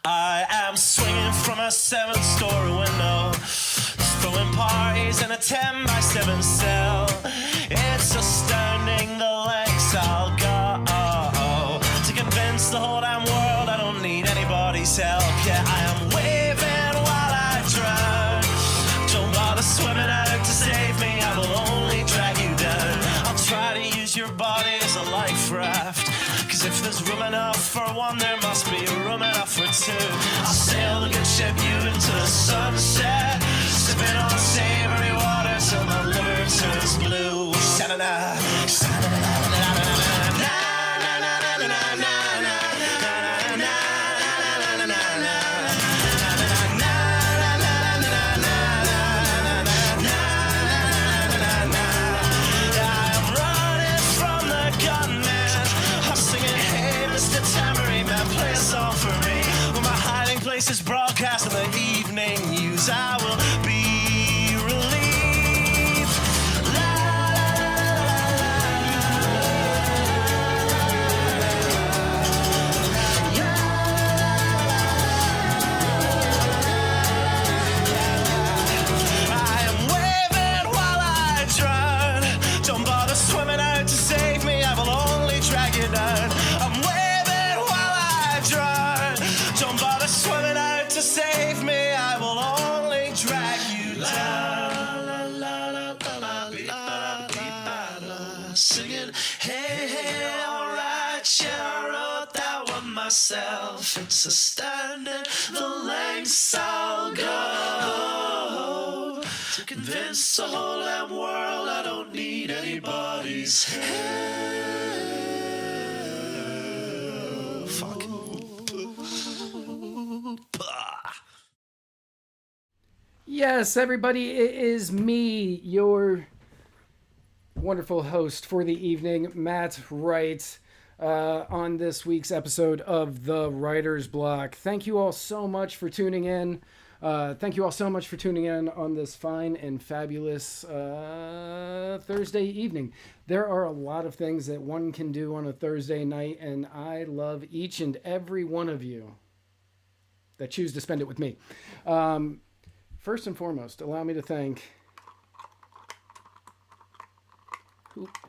I am swinging from a 7-story window, throwing parties in a 10-by-7 cell. It's astounding the lengths I'll go to convince the whole damn world I don't need anybody's help. Yeah, I am waving while I drown. Don't bother swimming out to save me, I will only drag you down. I'll try to use your body as a life raft, 'cause if there's room enough for one, there must be room enough for two. I'll sail the good ship you into the sunset, sipping on savory water till my liver turns blue. Sha-na-na, sha-na-na-na-na-na-na-na. Is broadcast in the evening news. I will be relieved. La, la, I am waving while I drown. Don't bother swimming out to save me, I will only drag you down. I'm waving while I drown. Don't bother swimming out to save me, I will only drag you down. La, la, la, la, la, la, la, singing, hey, hey, alright, yeah, I wrote that one myself. It's astounding the lengths I'll go to convince the whole damn world I don't need anybody's help. Fuck. Yes, everybody, it is me, your wonderful host for the evening, Matt Wright, on this week's episode of The Writer's Block. Thank you all so much for tuning in. Thank you all so much for tuning in on this fine and fabulous Thursday evening. There are a lot of things that one can do on a Thursday night, and I love each and every one of you that choose to spend it with me. First and foremost, allow me to thank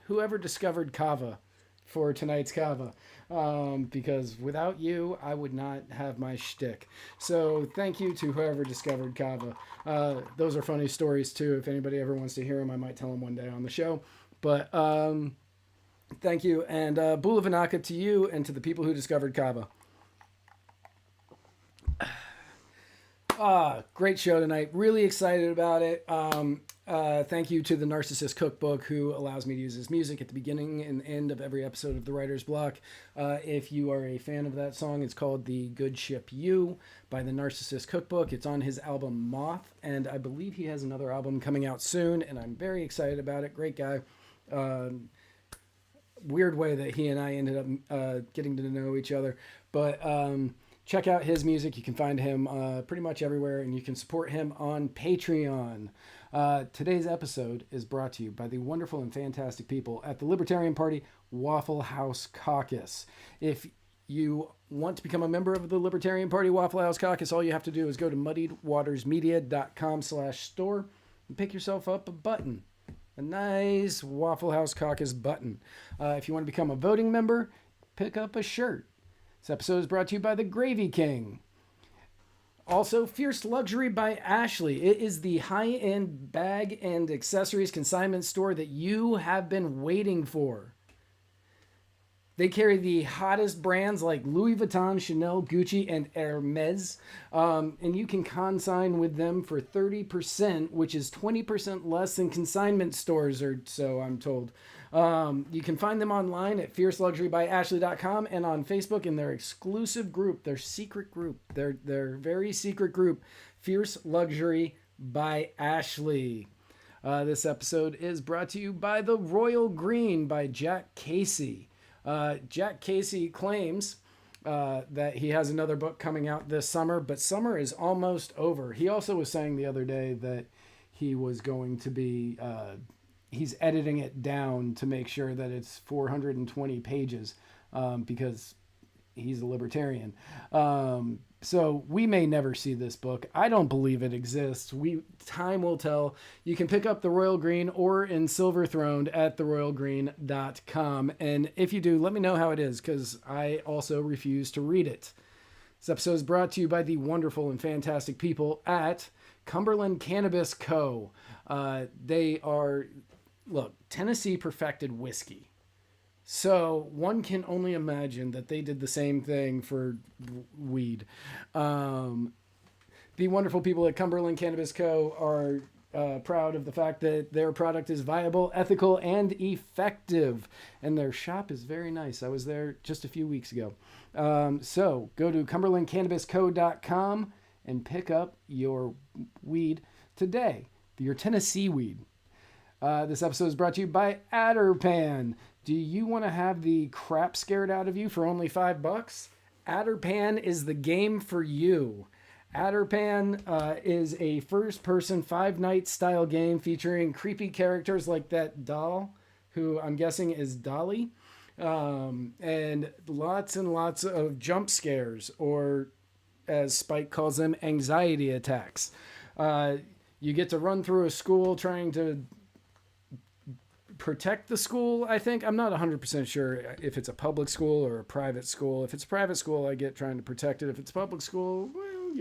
whoever discovered kava for tonight's kava, because without you, I would not have my shtick. So thank you to whoever discovered kava. Those are funny stories too. If anybody ever wants to hear them, I might tell them one day on the show. But thank you, and Bula Vinaka to you and to the people who discovered kava. Great show tonight. Really excited about it. Thank you to the Narcissist Cookbook, who allows me to use his music at the beginning and end of every episode of The Writer's Block. If you are a fan of that song, it's called The Good Ship You by the Narcissist Cookbook. It's on his album Moth, and I believe he has another album coming out soon, and I'm very excited about it. Great guy. Weird way that he and I ended up getting to know each other. But check out his music. You can find him pretty much everywhere, and you can support him on Patreon. Today's episode is brought to you by the wonderful and fantastic people at the Libertarian Party Waffle House Caucus. If you want to become a member of the Libertarian Party Waffle House Caucus, all you have to do is go to muddiedwatersmedia.com/store and pick yourself up a button. A nice Waffle House Caucus button. If you want to become a voting member, pick up a shirt. This episode is brought to you by the Gravy King. Also, Fierce Luxury by Ashley. It is the high-end bag and accessories consignment store that you have been waiting for. They carry the hottest brands like Louis Vuitton, Chanel, Gucci, and Hermes. And you can consign with them for 30%, which is 20% less than consignment stores, or so I'm told. You can find them online at fierceluxurybyashley.com and on Facebook in their exclusive group, their secret group, their very secret group, Fierce Luxury by Ashley. This episode is brought to you by The Royal Green by Jack Casey. Jack Casey claims that he has another book coming out this summer, but summer is almost over. He also was saying the other day that he was going to be he's editing it down to make sure that it's 420 pages because he's a libertarian. So we may never see this book. I don't believe it exists. Time will tell. You can pick up The Royal Green or in Silver Throned at theroyalgreen.com. And if you do, let me know how it is, because I also refuse to read it. This episode is brought to you by the wonderful and fantastic people at Cumberland Cannabis Co. They are, Tennessee perfected whiskey. So one can only imagine that they did the same thing for weed. The wonderful people at Cumberland Cannabis Co. are proud of the fact that their product is viable, ethical, and effective. And their shop is very nice. I was there just a few weeks ago. So go to cumberlandcannabisco.com and pick up your weed today, your Tennessee weed. This episode is brought to you by Adderpan. Do you want to have the crap scared out of you for only $5? Adderpan is the game for you. Adderpan is a first-person five-night style game featuring creepy characters like that doll, who I'm guessing is Dolly, and lots of jump scares, or as Spike calls them, anxiety attacks. You get to run through a school trying to protect the school, I think. I'm not 100% sure if it's a public school or a private school. If it's a private school, I get trying to protect it. If it's public school, well,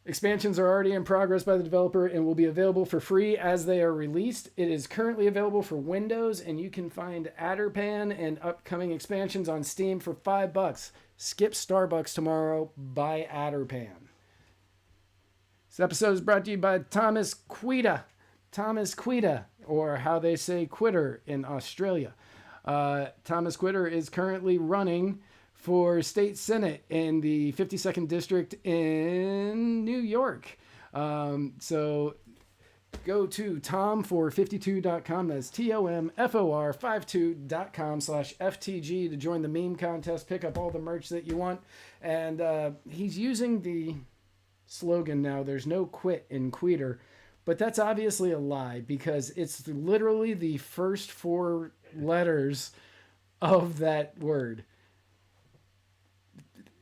expansions are already in progress by the developer and will be available for free as they are released. It is currently available for Windows, and you can find Adderpan and upcoming expansions on Steam for $5. Skip Starbucks tomorrow, buy Adderpan. This episode is brought to you by Thomas Quita. Thomas Quita, or how they say quitter in Australia. Thomas Quitter is currently running for state senate in the 52nd district in New York. So go to tomfor52.com. That's TOMFOR52.com/FTG to join the meme contest. Pick up all the merch that you want. And he's using the slogan now, there's no quit in Queeter. But that's obviously a lie, because it's literally the first four letters of that word.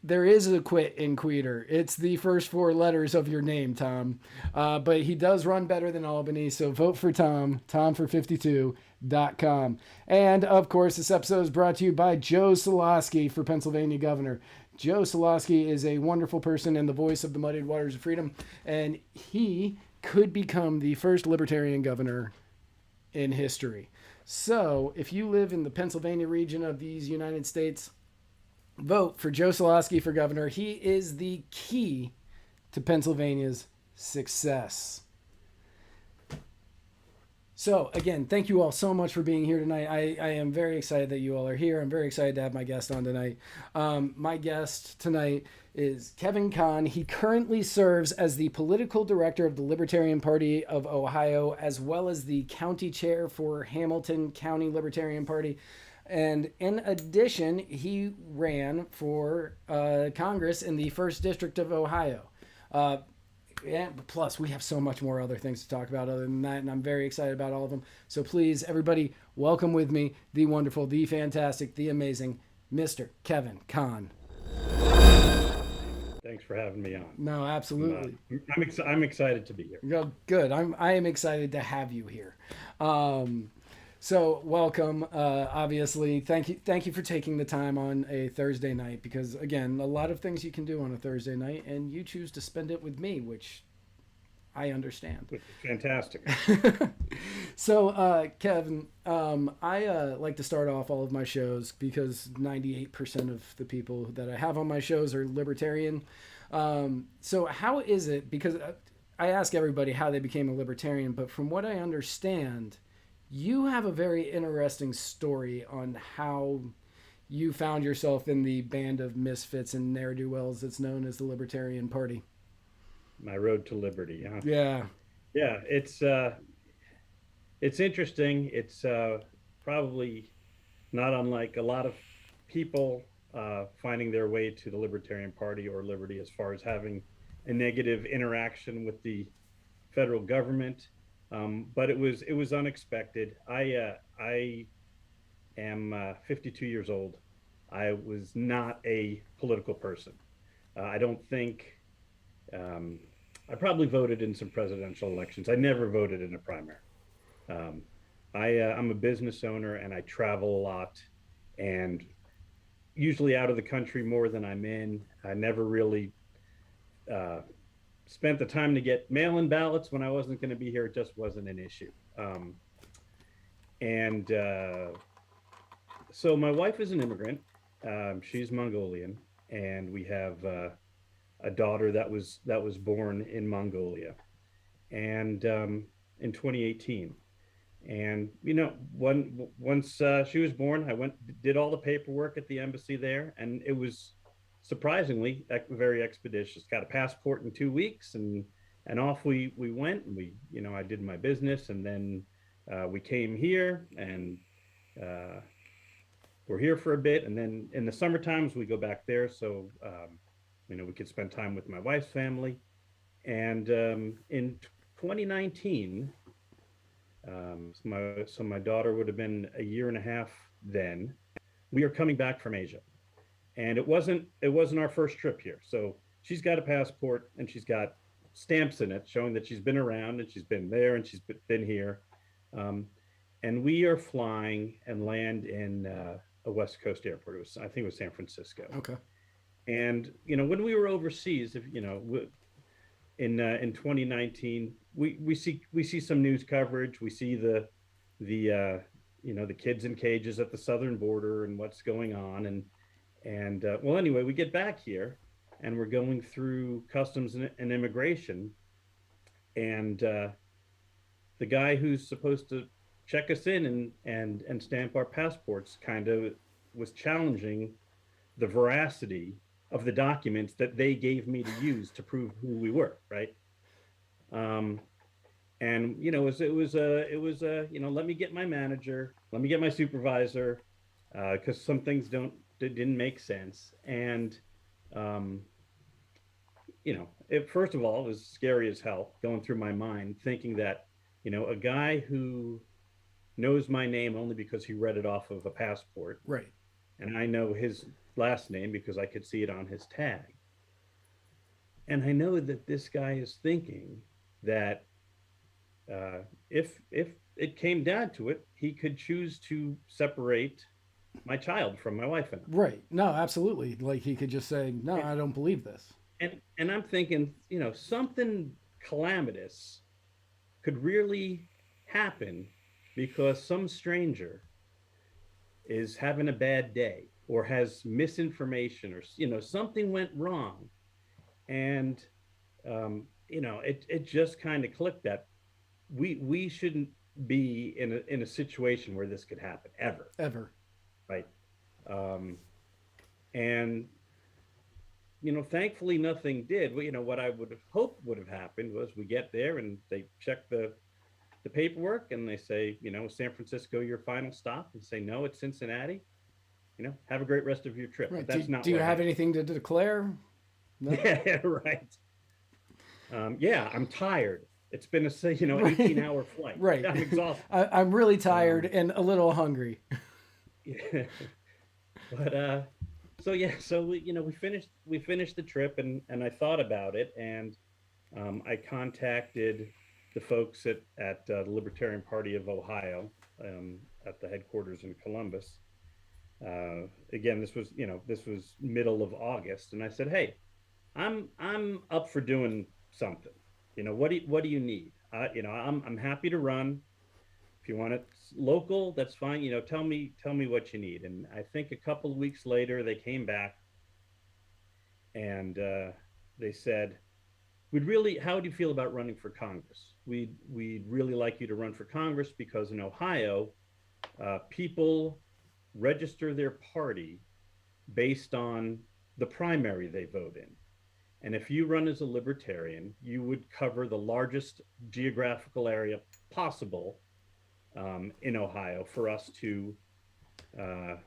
There is a quit in Queeter. It's the first four letters of your name, Tom. But he does run better than Albany, so vote for Tom, tomfor52.com. And, of course, this episode is brought to you by Joe Solosky for Pennsylvania governor. Joe Solosky is a wonderful person and the voice of the Muddied Waters of Freedom, and he could become the first libertarian governor in history. So if you live in the Pennsylvania region of these United States, vote for Joe Solosky for governor. He is the key to Pennsylvania's success. So again, thank you all so much for being here tonight. I am very excited that you all are here. I'm very excited to have my guest on tonight. My guest tonight is Kevin Kahn. He currently serves as the political director of the Libertarian Party of Ohio, as well as the county chair for Hamilton CountyLiberty Party. And in addition, he ran for Congress in the 1st District of Ohio. Plus, we have so much more other things to talk about other than that, and I'm very excited about all of them. So please, everybody, welcome with me the wonderful, the fantastic, the amazing Mr. Kevin Kahn. Thanks for having me on. No, absolutely. I'm excited to be here. Good. I am excited to have you here. So welcome. Obviously, thank you for taking the time on a Thursday night, because again, a lot of things you can do on a Thursday night, and you choose to spend it with me, which I understand. Fantastic. So, Kevin, I like to start off all of my shows, because 98% of the people that I have on my shows are libertarian. So how is it, because I ask everybody how they became a libertarian, but from what I understand, you have a very interesting story on how you found yourself in the band of misfits and ne'er-do-wells that's known as the Libertarian Party. My road to liberty, huh? Yeah. Yeah, it's interesting. It's probably not unlike a lot of people finding their way to the Libertarian Party or liberty, as far as having a negative interaction with the federal government. But it was unexpected. I am 52 years old. I was not a political person. I don't think I probably voted in some presidential elections. I never voted in a primary. Um, I'm a business owner and I travel a lot, and usually out of the country more than I'm in. I never really uh, spent the time to get mail-in ballots when I wasn't going to be here. It just wasn't an issue. And So my wife is an immigrant. She's Mongolian, and we have a daughter that was born in Mongolia, and in 2018. And once she was born, I did all the paperwork at the embassy there, and it was surprisingly very expeditious. Got a passport in 2 weeks, and off we went. And I did my business, and then we came here, and we're here for a bit, and then in the summer times we go back there, so we could spend time with my wife's family. And in 2019. So my daughter would have been a year and a half then. We are coming back from Asia, and it wasn't our first trip here. So she's got a passport and she's got stamps in it showing that she's been around and she's been there and she's been here. And we are flying and land in a West Coast airport. I think it was San Francisco. Okay. And when we were overseas, in 2019, we see some news coverage. We see the kids in cages at the southern border and what's going on. And well, anyway, we get back here and we're going through customs and immigration, and the guy who's supposed to check us in and stamp our passports kind of was challenging the veracity of the documents that they gave me to use to prove who we were, right? And it was let me get my manager, let me get my supervisor, because some things didn't make sense. And first of all, it was scary as hell going through my mind, thinking that a guy who knows my name only because he read it off of a passport, right? And I know his last name because I could see it on his tag. And I know that this guy is thinking that if it came down to it, he could choose to separate my child from my wife and I. Right. No, absolutely. Like he could just say, no, I don't believe this. And I'm thinking, something calamitous could really happen because some stranger is having a bad day or has misinformation, or something went wrong. And it just kind of clicked that we shouldn't be in a situation where this could happen ever, right? And thankfully nothing did. What I would have hoped would have happened was we get there and they check the paperwork and they say, San Francisco your final stop? And say, no, it's Cincinnati. Have a great rest of your trip. Right. But that's not. Do you have anything to declare? No? Yeah, right. Yeah, I'm tired. It's been a 18-hour flight. Right. I'm exhausted. I'm really tired and a little hungry. Yeah. But so we finished the trip, and I thought about it, and I contacted the folks at the Libertarian Party of Ohio, at the headquarters in Columbus. Again, this was middle of August, and I said, hey, I'm up for doing something. What do you need? I'm happy to run. If you want it local, that's fine. Tell me what you need. And I think a couple of weeks later, they came back and they said, how would you feel about running for Congress? We'd really like you to run for Congress because in Ohio, people register their party based on the primary they vote in. And if you run as a libertarian, you would cover the largest geographical area possible in Ohio for us to, have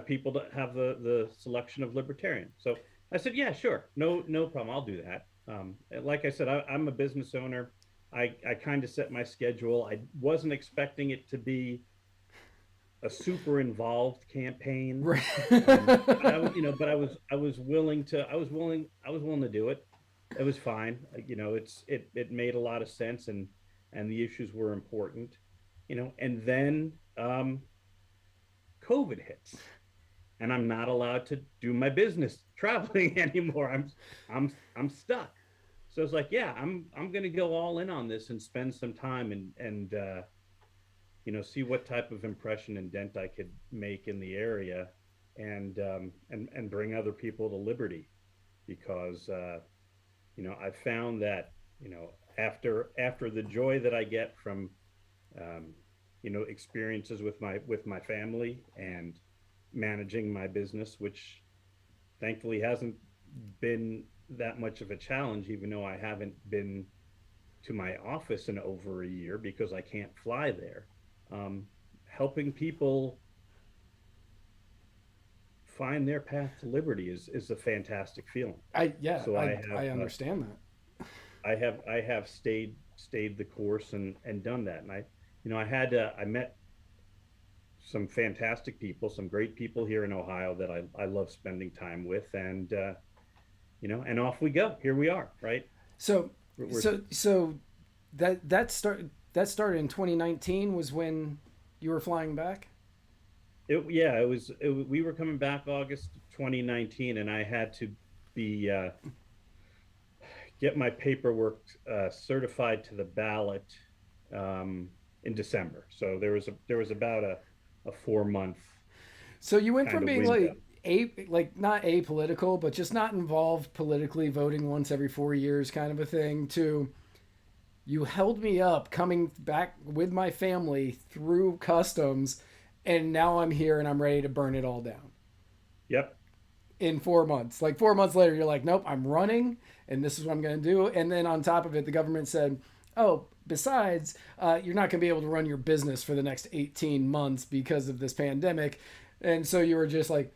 people to have the selection of libertarian. So I said, yeah, sure, no problem, I'll do that. Like I said, I'm a business owner. I kind of set my schedule. I wasn't expecting it to be a super involved campaign. Right. But I was willing to do it. It was fine. It made a lot of sense, and the issues were important, and then COVID hits, and I'm not allowed to do my business traveling anymore. I'm stuck. So it's like, yeah, I'm going to go all in on this and spend some time and see what type of impression and dent I could make in the area, and bring other people to liberty, because I found that after the joy that I get from experiences with my family and managing my business, which thankfully hasn't been that much of a challenge, even though I haven't been to my office in over a year because I can't fly there. Helping people find their path to liberty is a fantastic feeling. I understand that. I have stayed the course and done that. And I met some fantastic people, some great people here in Ohio that I love spending time with, and and off we go. Here we are, right? So that started in 2019 was when you were flying back? We were coming back August 2019, and I had to get my paperwork certified to the ballot in December. So there was about a 4-month. So you went from being window. not apolitical, but just not involved politically, voting once every 4 years kind of a thing, to you held me up coming back with my family through customs, and now I'm here and I'm ready to burn it all down. Yep. In 4 months. Like 4 months later, you're like, nope, I'm running and this is what I'm going to do. And then on top of it, the government said, oh, besides, you're not going to be able to run your business for the next 18 months because of this pandemic. And so you were just like,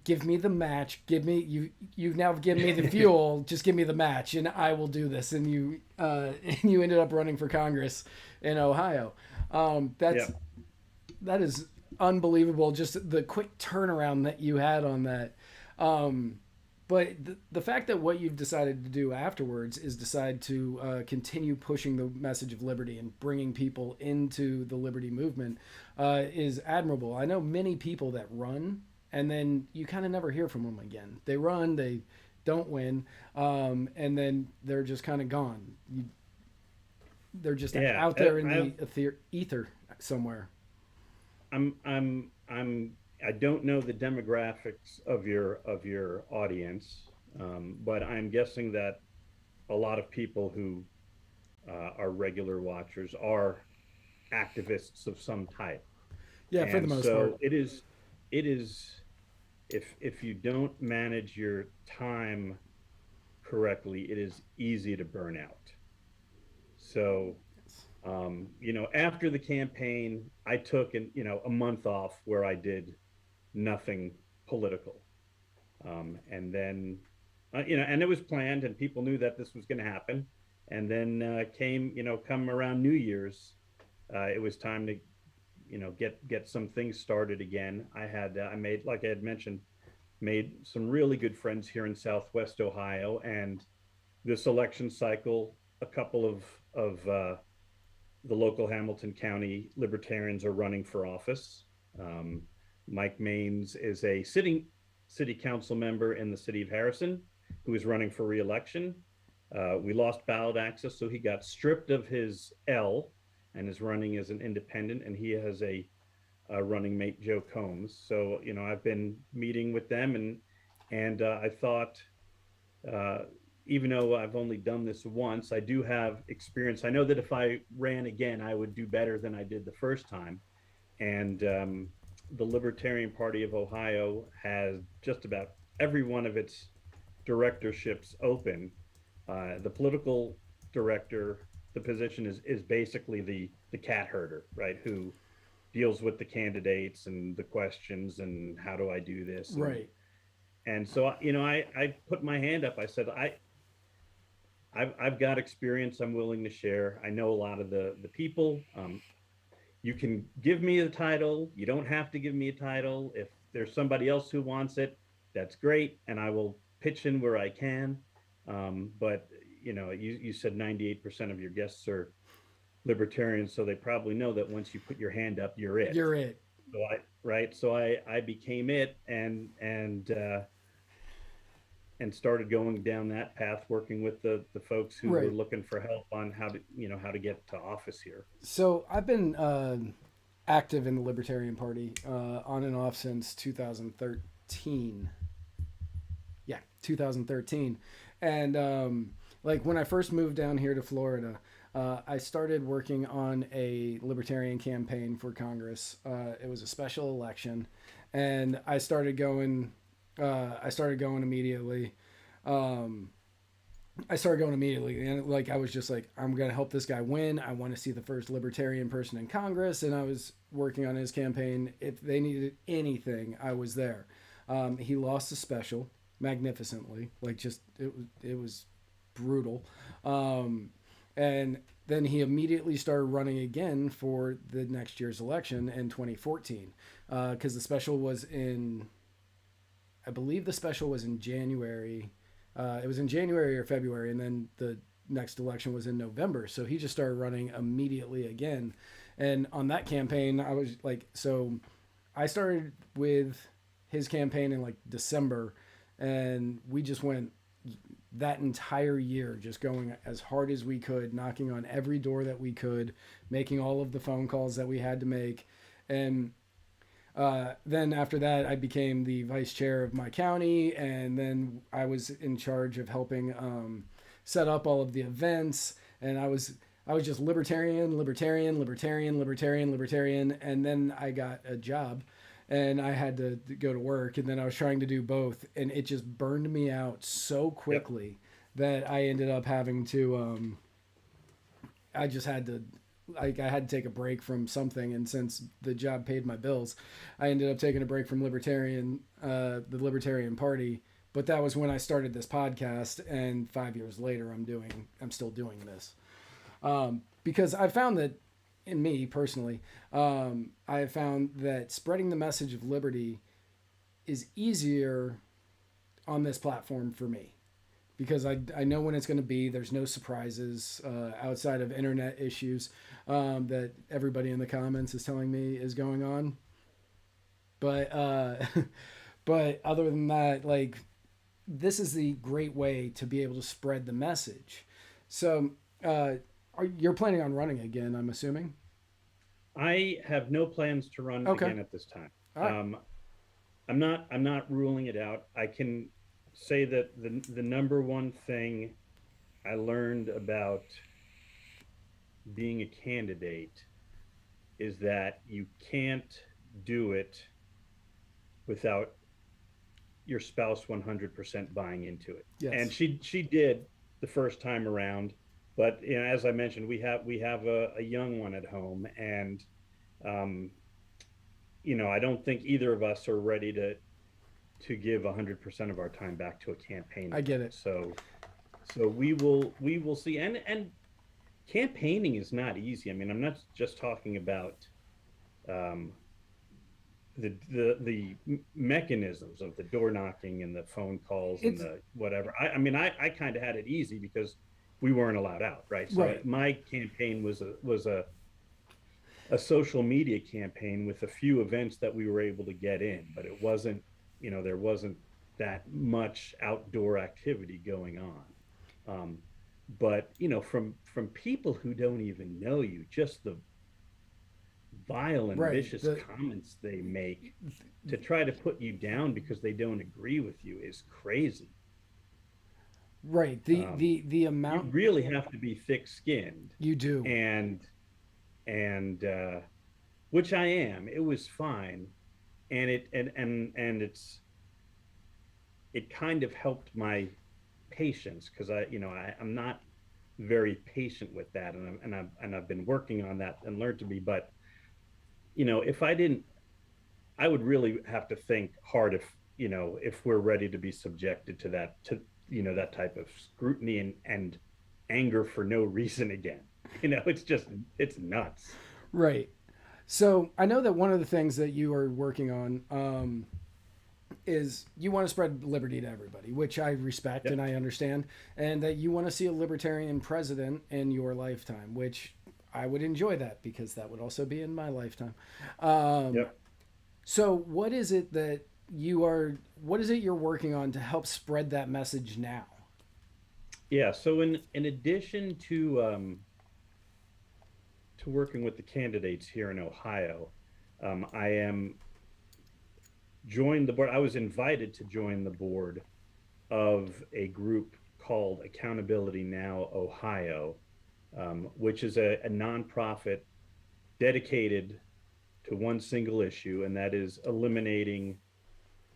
give me the match. You've now given me the fuel. Just give me the match and I will do this. And you ended up running for Congress in Ohio. That is unbelievable. Just the quick turnaround that you had on that. But the fact that what you've decided to do afterwards is decide to continue pushing the message of liberty and bringing people into the liberty movement is admirable. I know many people that run and then you kind of never hear from them again. They run, they don't win, and then they're just kind of gone. They're just out there in the ether somewhere. I don't know the demographics of your audience, but I'm guessing that a lot of people who are regular watchers are activists of some type. Yeah, and for the most part. It is if you don't manage your time correctly, it is easy to burn out. So after the campaign, I took a month off where I did nothing political. And then, and it was planned and people knew that this was going to happen. And then come around New Year's, it was time to, get some things started again. I made, like I had mentioned, made some really good friends here in Southwest Ohio. And this election cycle, a couple of the local Hamilton County Libertarians are running for office. Mike Maines is a city council member in the city of Harrison who is running for re-election. We lost ballot access, so he got stripped of his L and is running as an independent, and he has a running mate, Joe Combs. So, I've been meeting with them, and I thought, even though I've only done this once, I do have experience. I know that if I ran again, I would do better than I did the first time. And the Libertarian Party of Ohio has just about every one of its directorships open. The political director, the position is basically the cat herder, right? Who deals with the candidates and the questions and how do I do this? Right. And so, I put my hand up. I said, I've got experience I'm willing to share. I know a lot of the people. You can give me the title. You don't have to give me a title. If there's somebody else who wants it, that's great, and I will pitch in where I can. But you said 98% of your guests are libertarians, so they probably know that once you put your hand up, you're it. You're it. So I became it, and started going down that path, working with the folks who Right. were looking for help on how to get to office here. So I've been active in the Libertarian Party on and off since 2013. Yeah, 2013. And like when I first moved down here to Florida, I started working on a libertarian campaign for Congress. It was a special election, and I started going immediately. And like I was just like, I'm gonna help this guy win. I want to see the first libertarian person in Congress, and I was working on his campaign. If they needed anything, I was there. He lost the special magnificently, like just it was brutal. And then he immediately started running again for the next year's election in 2014, because the special was in, I believe the special was in January. It was in January or February, and then the next election was in November. So he just started running immediately again. And on that campaign, I was like, so I started with his campaign in like December, and we just went that entire year just going as hard as we could, knocking on every door that we could, making all of the phone calls that we had to make. And then after that, I became the vice chair of my county, and then I was in charge of helping set up all of the events. And I was just libertarian, and then I got a job, and I had to go to work, and then I was trying to do both, and it just burned me out so quickly that I ended up having to. I had to take a break from something, and since the job paid my bills, I ended up taking a break from the Libertarian Party. But that was when I started this podcast, and 5 years later, I'm still doing this, because I found that, in me personally, I have found that spreading the message of liberty is easier on this platform for me, because I know when it's going to be. There's no surprises outside of internet issues that everybody in the comments is telling me is going on. But but other than that, like, this is the great way to be able to spread the message. So you're planning on running again, I'm assuming? I have no plans to run again at this time. Right. I'm not ruling it out. I can say that the number one thing I learned about being a candidate is that you can't do it without your spouse 100% buying into it. Yes. And she did the first time around, but as I mentioned, we have a young one at home, and I don't think either of us are ready to give 100% of our time back to a campaign. I get it. So we will see. And campaigning is not easy. I mean, I'm not just talking about the mechanisms of the door knocking and the phone calls and the whatever. I mean, I kind of had it easy because we weren't allowed out, right? So right. My campaign was a social media campaign with a few events that we were able to get in, but it wasn't, there wasn't that much outdoor activity going on. But from people who don't even know you, just the vile and vicious comments they make to try to put you down because they don't agree with you is crazy. Right. The amount, you really have to be thick-skinned. You do. And which I am. It was fine. And it kind of helped my patience, because I'm not very patient with that, and I've been working on that and learned to be. But if I didn't, I would really have to think hard if we're ready to be subjected to that, that type of scrutiny and anger for no reason again. It's nuts. Right. So I know that one of the things that you are working on is you want to spread liberty to everybody, which I respect Yep. and I understand, and that you want to see a libertarian president in your lifetime, which I would enjoy that because that would also be in my lifetime. Yep. So what is it that what is it you're working on to help spread that message now? Yeah. So in addition to working with the candidates here in Ohio, I am joined the board. I was invited to join the board of a group called Accountability Now Ohio, which is a nonprofit dedicated to one single issue, and that is eliminating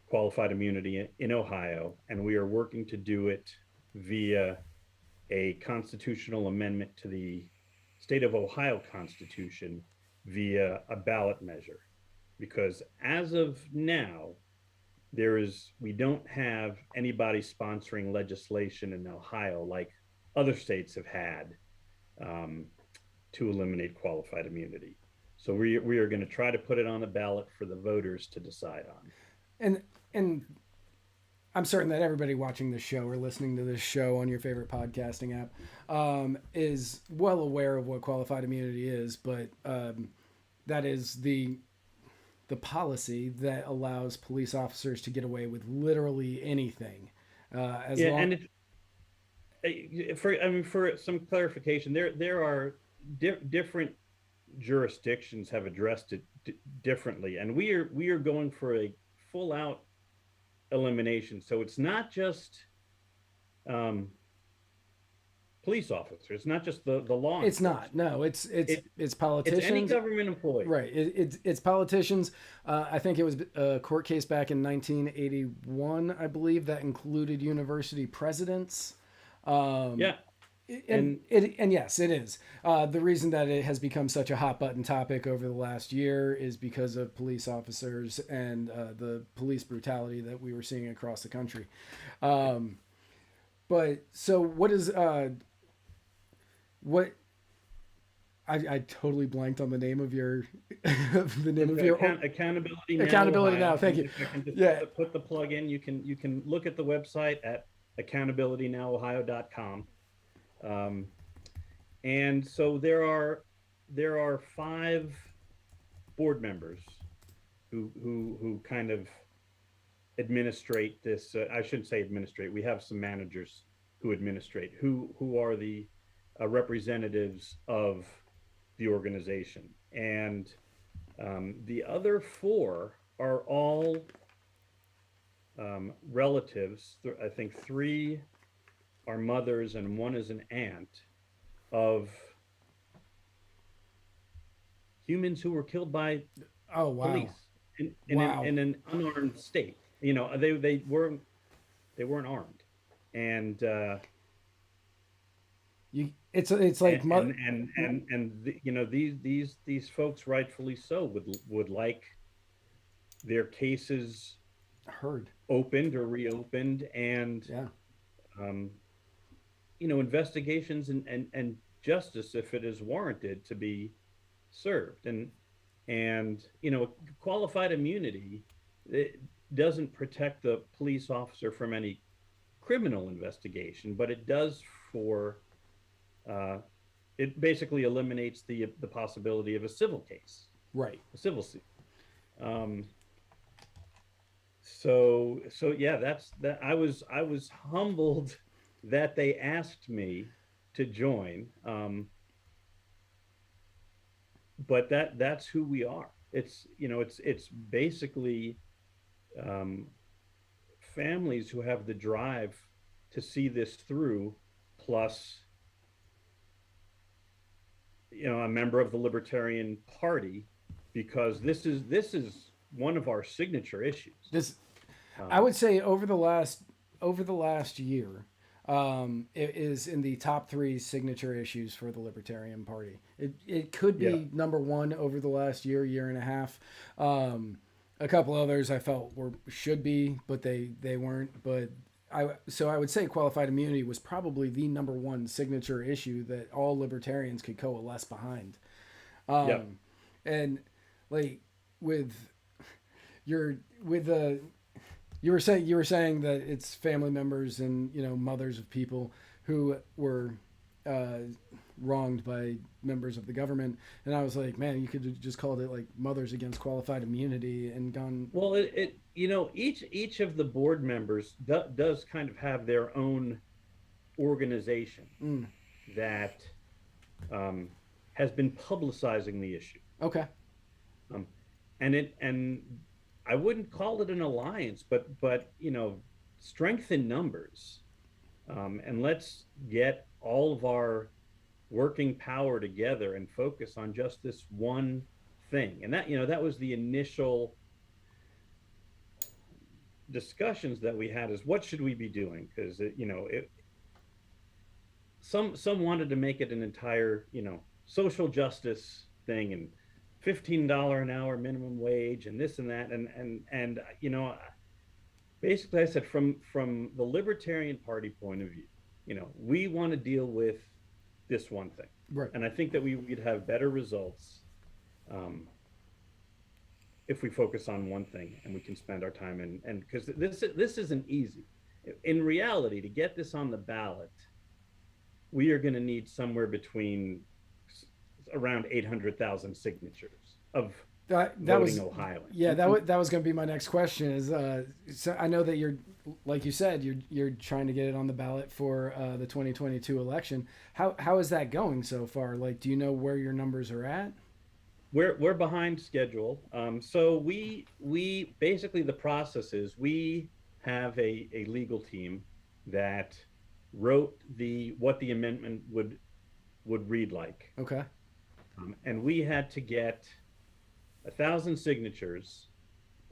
qualified immunity in Ohio. And we are working to do it via a constitutional amendment to the state of Ohio Constitution via a ballot measure. Because as of now, we don't have anybody sponsoring legislation in Ohio like other states have had to eliminate qualified immunity. So we are going to try to put it on the ballot for the voters to decide on. And I'm certain that everybody watching this show or listening to this show on your favorite podcasting app is well aware of what qualified immunity is, but that is the policy that allows police officers to get away with literally anything. And for some clarification, there are different jurisdictions have addressed it differently, and we are going for a full out elimination. So it's not just police officers. It's not just the law. It's not. No, it's politicians. It's any government employee. Right. It's politicians. I think it was a court case back in 1981, I believe, that included university presidents. Yeah. And yes, it is. The reason that it has become such a hot button topic over the last year is because of police officers and the police brutality that we were seeing across the country. But so what is what I totally blanked on the name of your Accountability Now. Accountability Now. Thank you. If I can just Yeah. put the plug in. You can look at the website at accountabilitynowohio.com. And so there are 5 board members who kind of administrate this. I shouldn't say administrate. We have some managers who administrate, who are the representatives of the organization. And the other 4 are all relatives. I think 3 are mothers and 1 is an aunt of humans who were killed by police in an unarmed state. They weren't armed, and it's like these folks, rightfully so, would like their cases heard, opened or reopened, and investigations and justice, if it is warranted, to be served. And qualified immunity, it doesn't protect the police officer from any criminal investigation, but it does it basically eliminates the possibility of a civil case, right? A civil suit. So yeah, that's that. I was humbled that they asked me to join, but that's who we are. It's basically families who have the drive to see this through, plus a member of the Libertarian Party, because this is one of our signature issues. I would say over the last year, it is in the top 3 signature issues for the Libertarian Party. It could be number 1 over the last year and a half. A couple others I felt should be, but they weren't. But so I would say qualified immunity was probably the number one signature issue that all libertarians could coalesce behind. Yep. And like with the you were saying that it's family members and mothers of people who were wronged by members of the government, and I was like, man, you could have just called it like Mothers Against Qualified Immunity and gone. Well, each of the board members does kind of have their own organization that has been publicizing the issue. Okay. And I wouldn't call it an alliance, but strength in numbers, and let's get all of our working power together and focus on just this one thing. And that was the initial discussions that we had, is what should we be doing? Because some wanted to make it an entire social justice thing, and $15 an hour minimum wage and this and that, and basically I said, from the Libertarian Party point of view, we want to deal with this one thing, right? And I think that we'd have better results if we focus on one thing, and we can spend our time and because this isn't easy. In reality, to get this on the ballot, we are going to need somewhere between around 800,000 signatures of voting Ohioans. Yeah, that was going to be my next question. Is so I know that you're, like you said, you're trying to get it on the ballot for the 2022 election. How is that going so far? Like, do you know where your numbers are at? We're behind schedule. So we basically, the process is, we have a legal team that wrote what the amendment would read like. Okay. And we had to get 1,000 signatures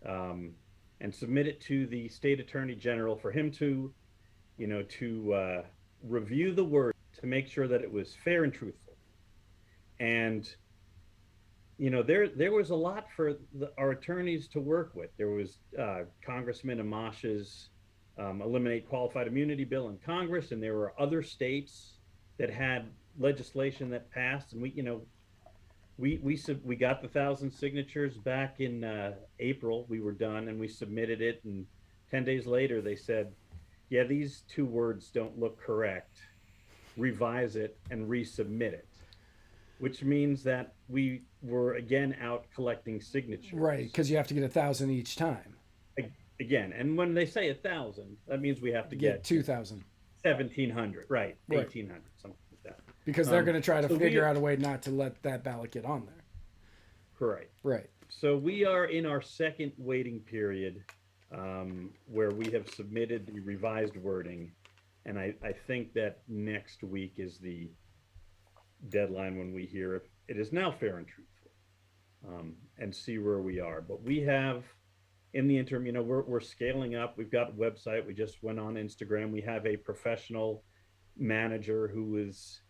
and submit it to the state attorney general for him to review the word to make sure that it was fair and truthful. And there was a lot for our attorneys to work with. There was Congressman Amash's eliminate qualified immunity bill in Congress, and there were other states that had legislation that passed, and we got the 1,000 signatures back in April. We were done, and we submitted it, and 10 days later they said, yeah, these two words don't look correct, revise it and resubmit it, which means that we were again out collecting signatures. Right, because you have to get 1,000 each time. Again, and when they say 1,000, that means we have to get 2,000. 1,700, right, 1,800, something like that. Because they're going to try to figure out a way not to let that ballot get on there. Correct. Right. So we are in our second waiting period, where we have submitted the revised wording, and I think that next week is the deadline when we hear if it is now fair and truthful, and see where we are. But we have, in the interim, we're scaling up. We've got a website. We just went on Instagram. We have a professional manager who is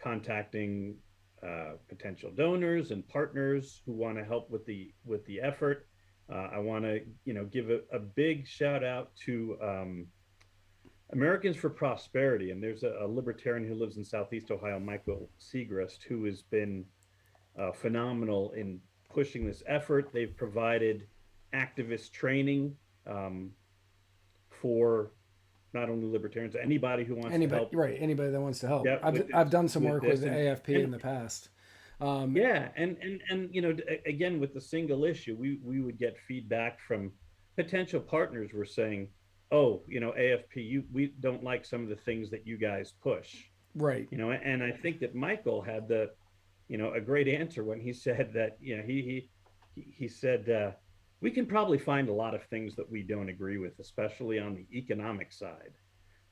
contacting potential donors and partners who want to help with the effort. I want to give a big shout out to Americans for Prosperity, and there's a libertarian who lives in Southeast Ohio, Michael Segrist, who has been phenomenal in pushing this effort. They've provided activist training for not only libertarians, anybody who wants to help. Right, anybody that wants to help. Yep, I've done some work with AFP in the past. Yeah, and again, with the single issue, we would get feedback from potential partners who were saying, oh, AFP, we don't like some of the things that you guys push. Right. And I think that Michael had a great answer when he said that, he said, we can probably find a lot of things that we don't agree with, especially on the economic side,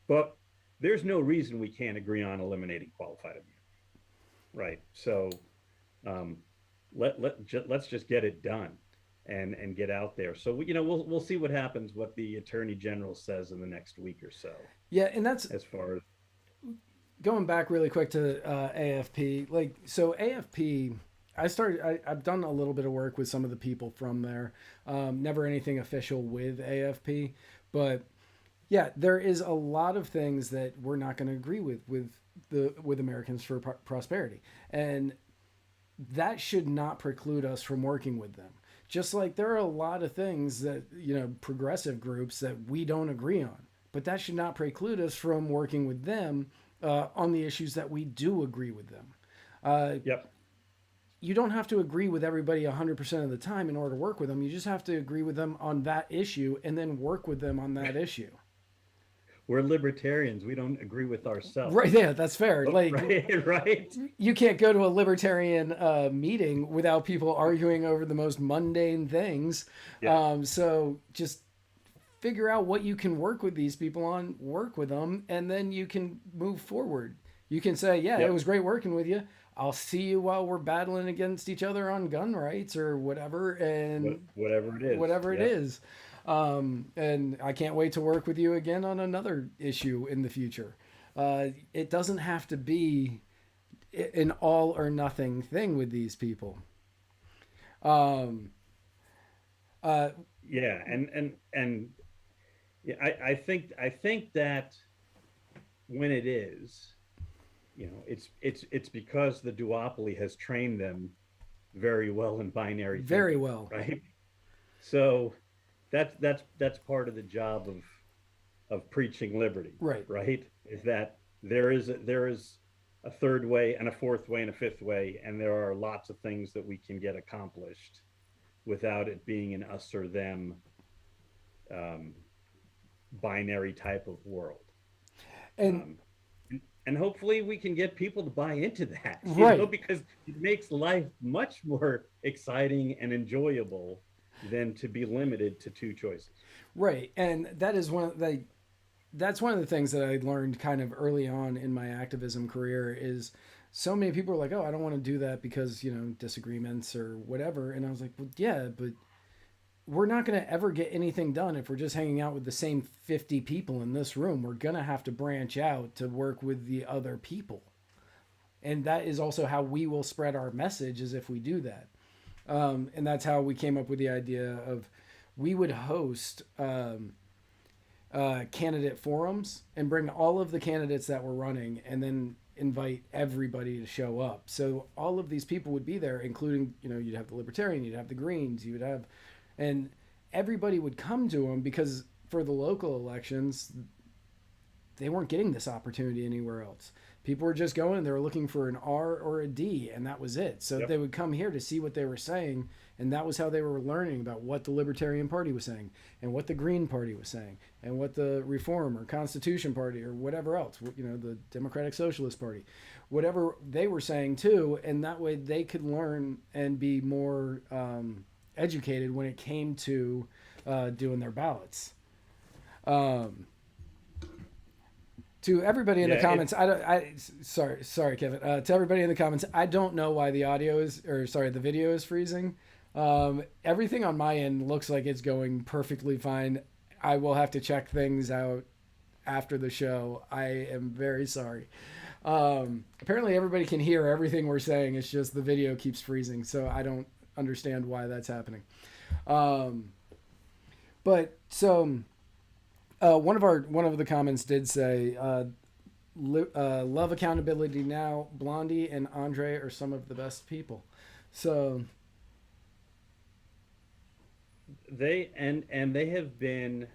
but there's no reason we can't agree on eliminating qualified immunity. Right. So let's just get it done and get out there. So we'll see what happens, what the Attorney General says in the next week or so. Yeah, and that's as far as going back really quick to AFP. Like, so AFP, I've done a little bit of work with some of the people from there. Never anything official with AFP, But yeah, there is a lot of things that we're not going to agree with Americans for Prosperity, and that should not preclude us from working with them. Just like there are a lot of things that, progressive groups that we don't agree on, but that should not preclude us from working with them on the issues that we do agree with them. Yep. You don't have to agree with everybody 100% of the time in order to work with them. You just have to agree with them on that issue and then work with them on that issue. We're libertarians. We don't agree with ourselves. Right. Yeah, that's fair. Like, right. You can't go to a libertarian meeting without people arguing over the most mundane things. Yeah. So just figure out what you can work with these people on, work with them, and then you can move forward. You can say, yeah, Yep. It was great working with you. I'll see you while we're battling against each other on gun rights or whatever. And whatever it is. Whatever Yep. it is. And I can't wait to work with you again on another issue in the future. It doesn't have to be an all or nothing thing with these people. Yeah, and yeah, I think that when it is, it's because the duopoly has trained them very well in binary thinking, Very well. right? So that's part of the job of preaching liberty, right? Is that there is a third way and a fourth way and a fifth way, and there are lots of things that we can get accomplished without it being an us or them binary type of world. And hopefully we can get people to buy into that, because it makes life much more exciting and enjoyable than to be limited to two choices. Right. And that is that's one of the things that I learned kind of early on in my activism career is so many people are like, oh, I don't want to do that because, disagreements or whatever. And I was like, well, yeah, but we're not going to ever get anything done if we're just hanging out with the same 50 people in this room. We're going to have to branch out to work with the other people. And that is also how we will spread our message, is if we do that. And that's how we came up with the idea of we would host candidate forums and bring all of the candidates that were running and then invite everybody to show up. So all of these people would be there, including, you'd have the Libertarian, you'd have the Greens, you would have, and everybody would come to them because for the local elections, they weren't getting this opportunity anywhere else. People were just going, they were looking for an R or a D, and that was it. So They would come here to see what they were saying, and that was how they were learning about what the Libertarian Party was saying, and what the Green Party was saying, and what the Reform or Constitution Party or whatever else, the Democratic Socialist Party, whatever they were saying too, and that way they could learn and be more educated when it came to doing their ballots. To everybody in the comments, sorry, Kevin. To everybody in the comments, I don't know why the the video is freezing. Everything on my end looks like it's going perfectly fine. I will have to check things out after the show. I am very sorry. Apparently everybody can hear everything we're saying. It's just the video keeps freezing, so I don't understand why that's happening. One of the comments did say, love accountability now. Blondie and Andre are some of the best people. So they have been.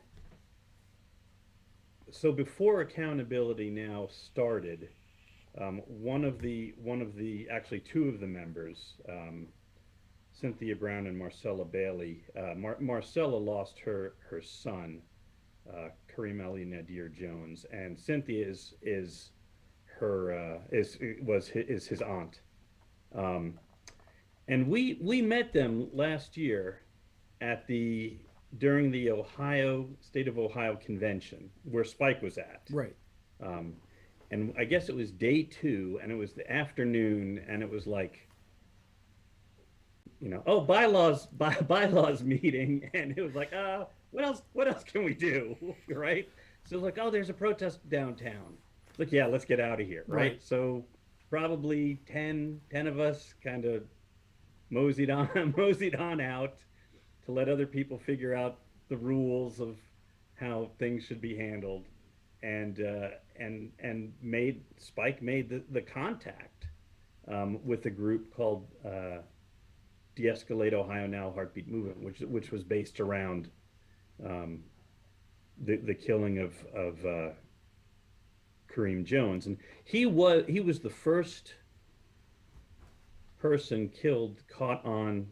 So before Accountability Now started, one of the actually two of the members, Cynthia Brown and Marcella Bailey. Marcella lost her son, Kareem Ali Nadir Jones, and Cynthia is his aunt. And we met them last year during the State of Ohio convention where Spike was at. Right. And I guess it was day 2, and it was the afternoon, and it was like, bylaws meeting, and it was like, what else can we do, right? So like, there's a protest downtown. Like, yeah, let's get out of here, right? So probably 10 of us kind of moseyed on out to let other people figure out the rules of how things should be handled, and Spike made the contact with a group called De-Escalate Ohio Now Heartbeat Movement, which was based around the killing of Kareem Jones, and he was the first person killed caught on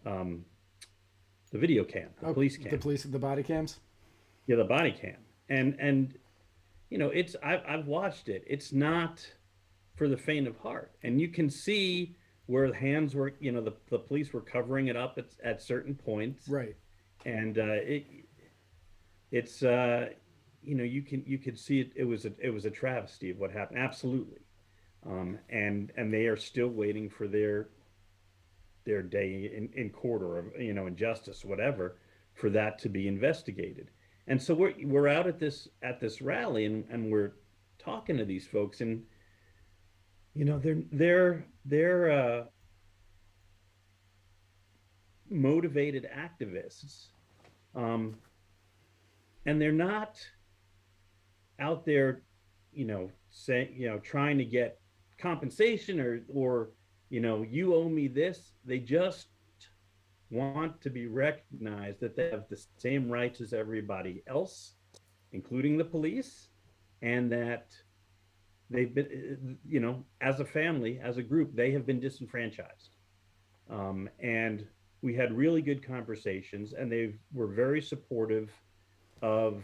the video cam, the police cam, the body cams. Yeah, the body cam, and you know, I've watched it. It's not for the faint of heart, and you can see where the hands were. You know, the police were covering it up at certain points, right? And it's you know, you could see it. It was a travesty of what happened. Absolutely, and they are still waiting for their day in court, or, you know, in justice, whatever, for that to be investigated. And so we're out at this rally, and we're talking to these folks, and you know, they're motivated activists, and they're not out there, you know, saying, you know, trying to get compensation or you know, you owe me this. They just want to be recognized that they have the same rights as everybody else, including the police, and that they've been, you know, as a family, as a group, they have been disenfranchised. And we had really good conversations, and they were very supportive of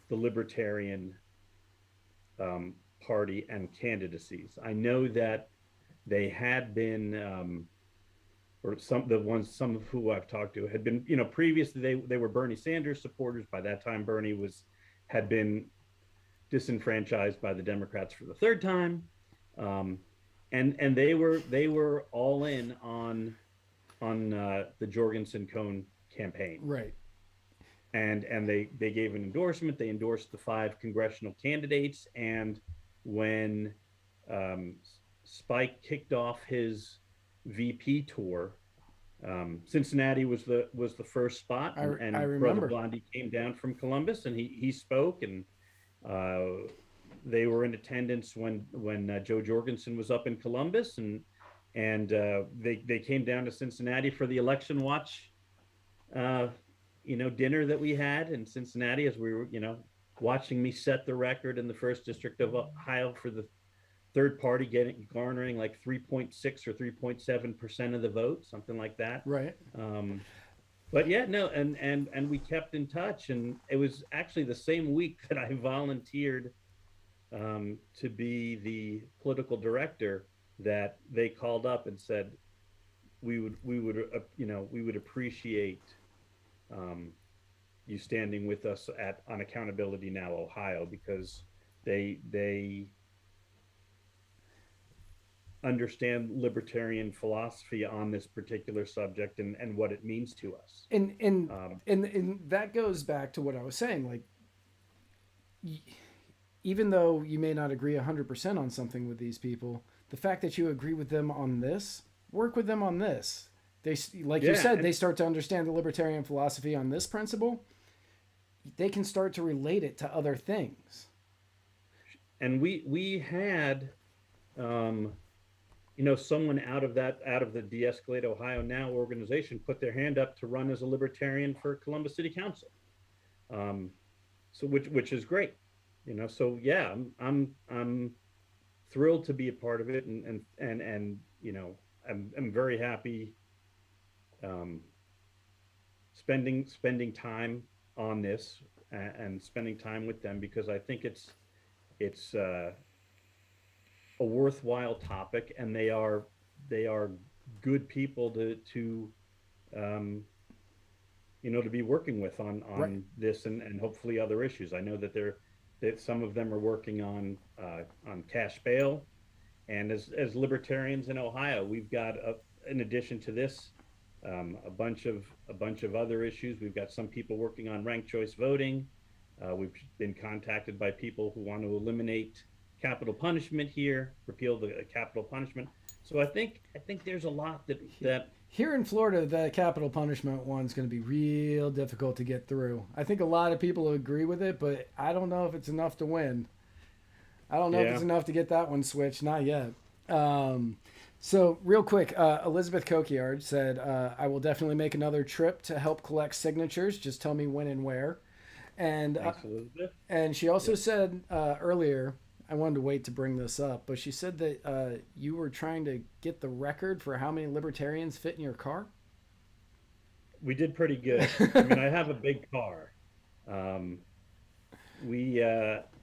the Libertarian Party and candidacies. I know that they had been, or some of who I've talked to had been, you know, previously they were Bernie Sanders supporters. By that time, Bernie had been disenfranchised by the Democrats for the third time, and they were all in on the Jorgensen-Cohn campaign, right? And they gave an endorsement. They endorsed the 5 congressional candidates, and when Spike kicked off his VP tour, Cincinnati was the first spot, and I Brother Blondie came down from Columbus, and he spoke, and they were in attendance when Joe Jorgensen was up in Columbus, and they came down to Cincinnati for the election watch, you know, dinner that we had in Cincinnati, as we were, you know, watching me set the record in the 1st District of Ohio for the third party, garnering like 3.6 or 3.7% of the vote, something like that. Right. But yeah, no, and we kept in touch, and it was actually the same week that I volunteered to be the political director that they called up and said we would appreciate you standing with us on Accountability Now Ohio, because they understand libertarian philosophy on this particular subject and what it means to us. And that goes back to what I was saying. Like, even though you may not agree 100% on something with these people, the fact that you agree with them on this, work with them on this. They, like you said, they start to understand the libertarian philosophy on this principle. They can start to relate it to other things. And we had, you know, someone out of the De-Escalate Ohio Now organization put their hand up to run as a libertarian for Columbus City Council. So which is great, you know. So yeah, I'm thrilled to be a part of it, and you know, I'm very happy spending time on this and spending time with them, because I think it's a worthwhile topic, and they are good people to you know, to be working with on right. This and hopefully other issues. I know that some of them are working on cash bail, and as libertarians in Ohio, we've got in addition to this a bunch of other issues. We've got some people working on ranked choice voting. We've been contacted by people who want to eliminate capital punishment here, repeal the capital punishment. So I think there's a lot that Here in Florida, the capital punishment one's going to be real difficult to get through. I think a lot of people agree with it, but I don't know if it's enough to win. I don't know if it's enough to get that one switched. Not yet. So real quick, Elizabeth Coquillard said, I will definitely make another trip to help collect signatures. Just tell me when and where. And and she also said earlier, I wanted to wait to bring this up, but she said that you were trying to get the record for how many libertarians fit in your car. we did pretty good. I mean, I have a big car. I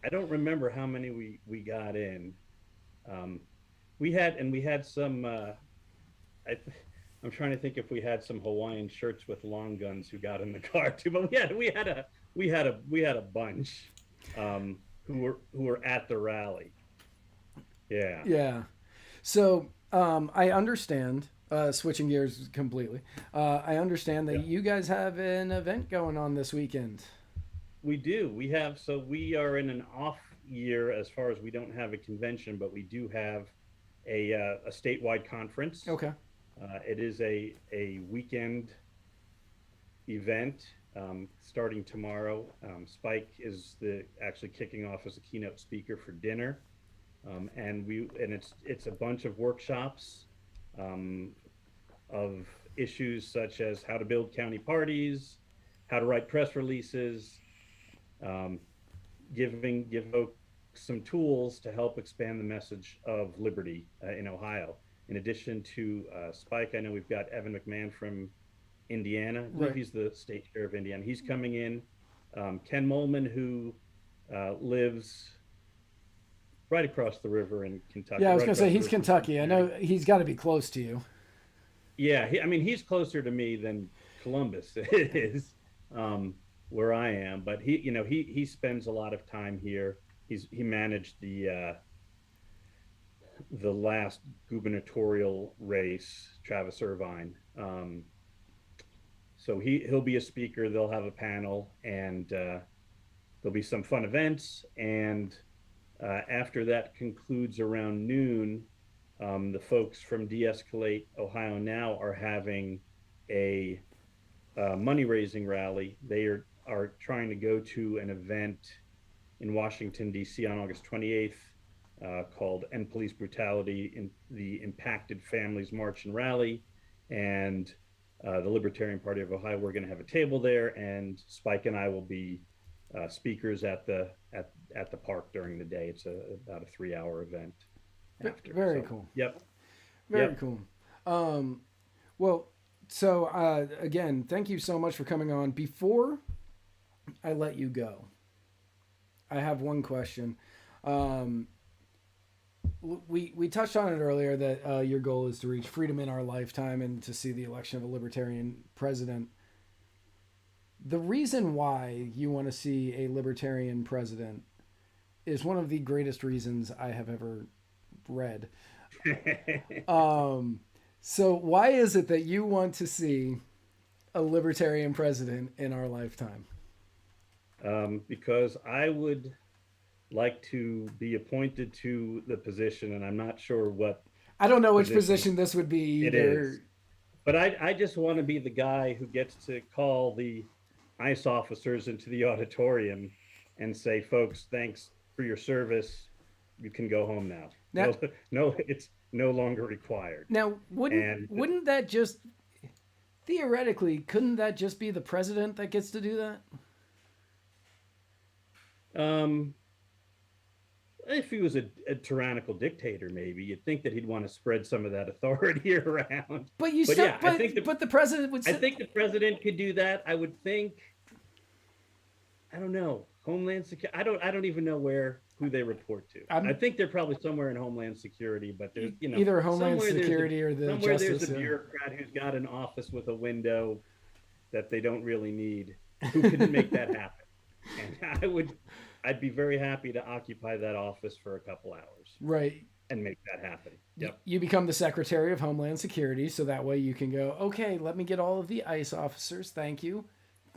don't remember how many we got in. We had some. I'm trying to think if we had some Hawaiian shirts with long guns who got in the car too. But we had a bunch who were at the rally. Yeah. Yeah. So I understand. Switching gears completely. I understand that you guys have an event going on this weekend. We do. We are in an off year as far as we don't have a convention, but we do have a statewide conference. Okay. It is a weekend event starting tomorrow. Spike is actually kicking off as a keynote speaker for dinner, and it's a bunch of workshops of issues such as how to build county parties, how to write press releases, give folks some tools to help expand the message of liberty in Ohio. In addition to Spike, I know we've got Evan McMahon from Indiana. I believe he's the state chair of Indiana. He's coming in. Ken Molman, who lives right across the river in Kentucky. Yeah, I was going to say he's Kentucky. I know he's got to be close to you. Yeah, he's closer to me than Columbus is, where I am. But he spends a lot of time here. He managed the last gubernatorial race, Travis Irvine. So he'll be a speaker. They'll have a panel, and there'll be some fun events. And after that concludes around noon, the folks from De-Escalate Ohio Now are having a money-raising rally. They are trying to go to an event in Washington, D.C. on August 28th called End Police Brutality in the Impacted Families March and Rally. And the Libertarian Party of Ohio, we're going to have a table there, and Spike and I will be speakers at the park during the day. It's about a 3-hour event. Very cool. Yep. Very cool. Well, so again, thank you so much for coming on. Before I let you go, I have one question. We touched on it earlier that your goal is to reach freedom in our lifetime and to see the election of a libertarian president. The reason why you want to see a libertarian president is one of the greatest reasons I have ever read. So why is it that you want to see a libertarian president in our lifetime? Because I would like to be appointed to the position, and I'm not sure what. I don't know which position this would be either. It is. But I just want to be the guy who gets to call the ICE officers into the auditorium and say, folks, thanks for your service. You can go home now. No, it's no longer required. Now, wouldn't that just, theoretically, couldn't that just be the president that gets to do that? If he was a tyrannical dictator, maybe you'd think that he'd want to spread some of that authority around. But the president would. I think the president could do that. I would think. I don't know. Homeland Security. I don't even know who they report to. I think they're probably somewhere in Homeland Security, but there's either Homeland Security or the somewhere Justice. There's a bureaucrat who's got an office with a window that they don't really need, who can make that happen. And I'd be very happy to occupy that office for a couple hours. Right. And make that happen. Yep. You become the Secretary of Homeland Security, so that way you can go, okay, let me get all of the ICE officers. Thank you.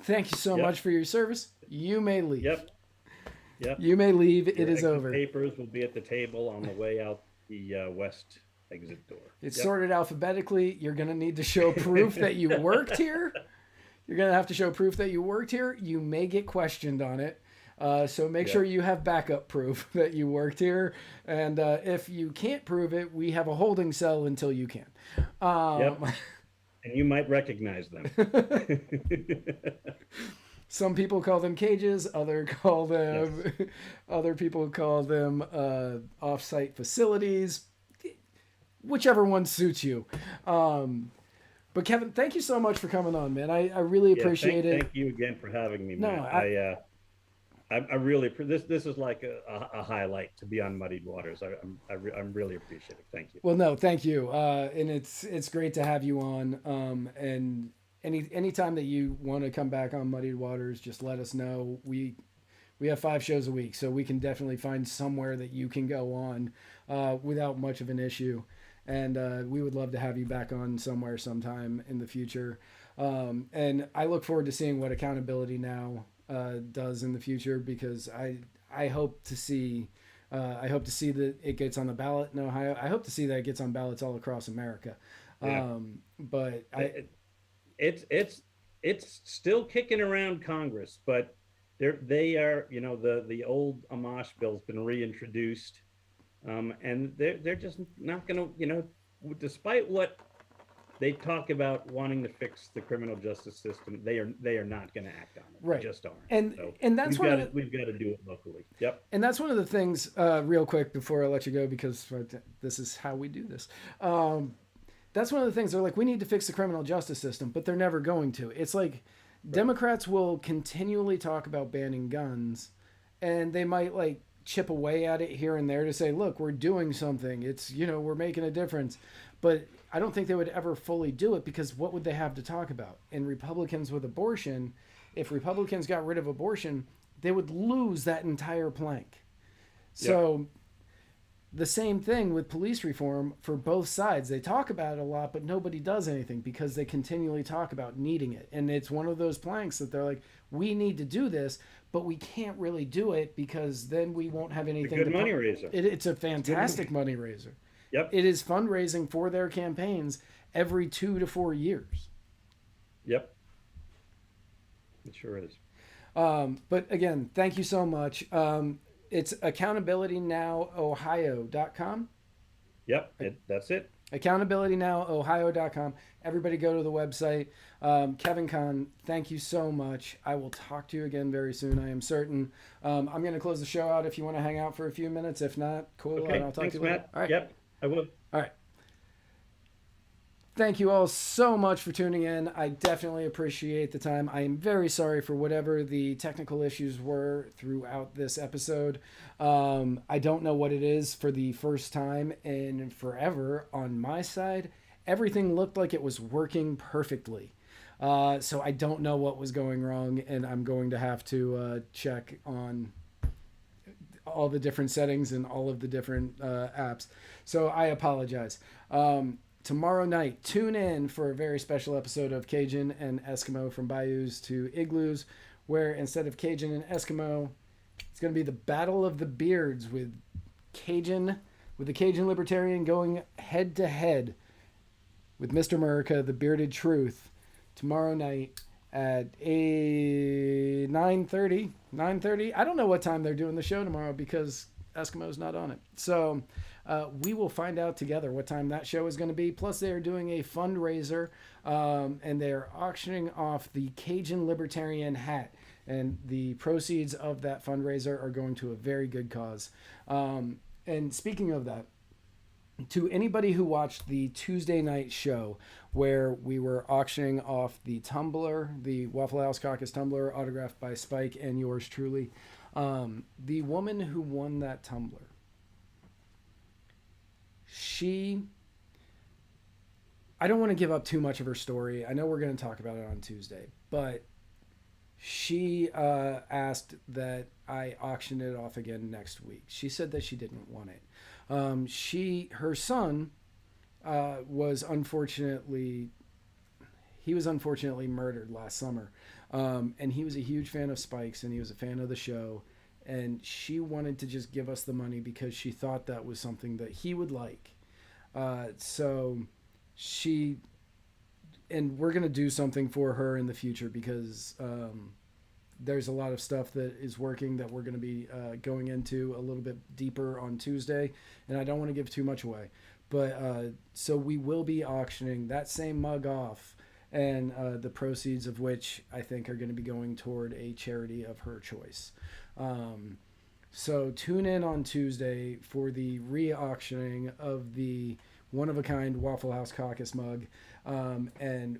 Thank you so much for your service. You may leave. Yep. You may leave. It is over. Papers will be at the table on the way out the west exit door. It's sorted alphabetically. You're going to need to show proof that you worked here. You're going to have to show proof that you worked here. You may get questioned on it. So make sure you have backup proof that you worked here. And if you can't prove it, we have a holding cell until you can. And you might recognize them. Some people call them cages. Other people call them off-site facilities. Whichever one suits you. But Kevin, thank you so much for coming on, man. I really appreciate it. Thank you again for having me, man. I really this is like a highlight to be on Muddied Waters. I'm really appreciative. Thank you. Well, no, thank you. And it's great to have you on. And anytime that you want to come back on Muddied Waters, just let us know. We have 5 shows a week, so we can definitely find somewhere that you can go on without much of an issue. And we would love to have you back on somewhere sometime in the future. And I look forward to seeing what Accountability Now does in the future, because I hope to see that it gets on the ballot in Ohio. I hope to see that it gets on ballots all across America. But it's still kicking around Congress, but they are, the old Amash bill's been reintroduced. And they're just not going to, despite what they talk about wanting to fix the criminal justice system, they are not going to act on it. Right. They just aren't. And that's we've got to do it locally. Yep. And that's one of the things, real quick before I let you go, because this is how we do this. That's one of the things. They're like, we need to fix the criminal justice system, but they're never going to. It's like Democrats will continually talk about banning guns, and they might chip away at it here and there to say, look, we're doing something. It's, we're making a difference. But I don't think they would ever fully do it, because what would they have to talk about? And Republicans with abortion, if Republicans got rid of abortion, they would lose that entire plank. So the same thing with police reform for both sides. They talk about it a lot, but nobody does anything because they continually talk about needing it. And it's one of those planks that they're like, we need to do this, but we can't really do it because then we won't have anything. It's a good money raiser. It's a fantastic money raiser. Yep. It is fundraising for their campaigns every 2 to 4 years. Yep. It sure is. But again, thank you so much. It's accountabilitynowOhio.com. Yep, that's it. accountabilitynowOhio.com. Everybody go to the website. Kevin Kahn, thank you so much. I will talk to you again very soon, I am certain. I'm going to close the show out if you want to hang out for a few minutes. If not, cool. Okay, I'll talk thanks, to you later. Matt. All right. Yep, I will. All right. Thank you all so much for tuning in. I definitely appreciate the time. I am very sorry for whatever the technical issues were throughout this episode. I don't know what it is for the first time in forever on my side. Everything looked like it was working perfectly. So I don't know what was going wrong, and I'm going to have to check on all the different settings and all of the different apps. So I apologize. Tomorrow night, tune in for a very special episode of Cajun and Eskimo from Bayous to Igloos, where instead of Cajun and Eskimo, it's going to be the Battle of the Beards with the Cajun Libertarian going head to head with Mr. America, the Bearded Truth, tomorrow night at 9:30. I don't know what time they're doing the show tomorrow because Eskimo's not on it. So we will find out together what time that show is going to be. Plus, they are doing a fundraiser, and they are auctioning off the Cajun Libertarian hat. And the proceeds of that fundraiser are going to a very good cause. And speaking of that, to anybody who watched the Tuesday night show where we were auctioning off the tumbler, the Waffle House Caucus tumbler autographed by Spike and yours truly, the woman who won that tumbler, I don't want to give up too much of her story. I know we're going to talk about it on Tuesday, but she asked that I auction it off again next week. She said that she didn't want it. Her son was unfortunately murdered last summer. And he was a huge fan of Spike's, and he was a fan of the show. And she wanted to just give us the money because she thought that was something that he would like. So she, and we're going to do something for her in the future because there's a lot of stuff that is working that we're going to be going into a little bit deeper on Tuesday, and I don't want to give too much away. But so we will be auctioning that same mug off, and the proceeds of which I think are going to be going toward a charity of her choice. So tune in on Tuesday for the re-auctioning of the one-of-a-kind Waffle House Caucus mug. And